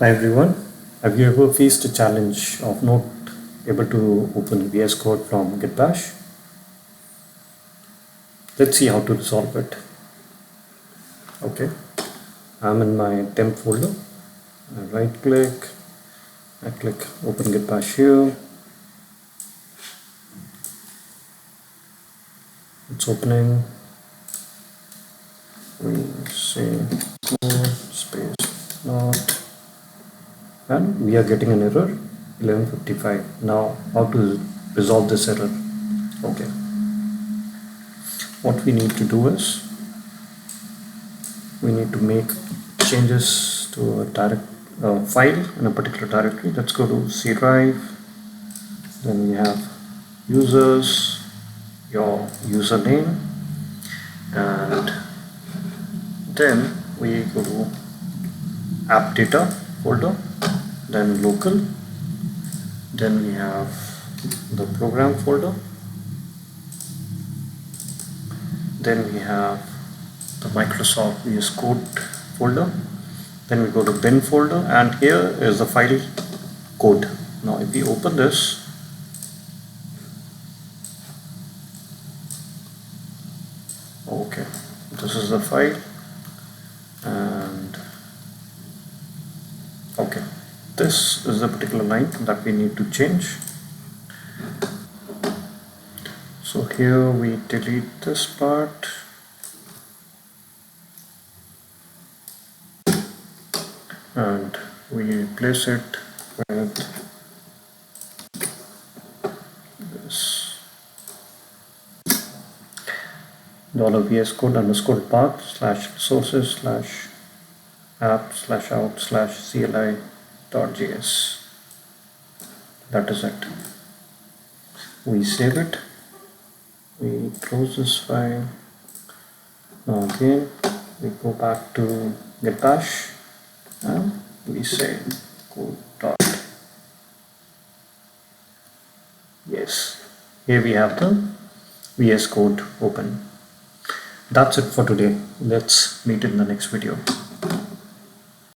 Hi everyone. Have you ever faced a challenge of not able to open VS Code from Git Bash? Let's see how to resolve it. Okay, I'm in my temp folder. I right click, I click open Git Bash here. It's opening. We say code space not, and we are getting an error 11:55. Now, how to resolve this error? Okay, what we need to do is we need to make changes to a file in a particular directory. Let's go to C drive. Then we have users, your username, and then we go to app data folder, then local, then we have the program folder, then we have the Microsoft VS Code folder, then we go to bin folder, and here is the file code. Now if we open this, okay, this is the file, and okay, this is the particular line that we need to change. So here we delete this part, and we replace it with this $VS Code underscore path slash resources slash app slash out slash CLI.js. That is it. We save it. We close this file. Now again, we go back to Git Bash and we say code dot. Yes, here we have the VS Code open. That's it for today. Let's meet in the next video.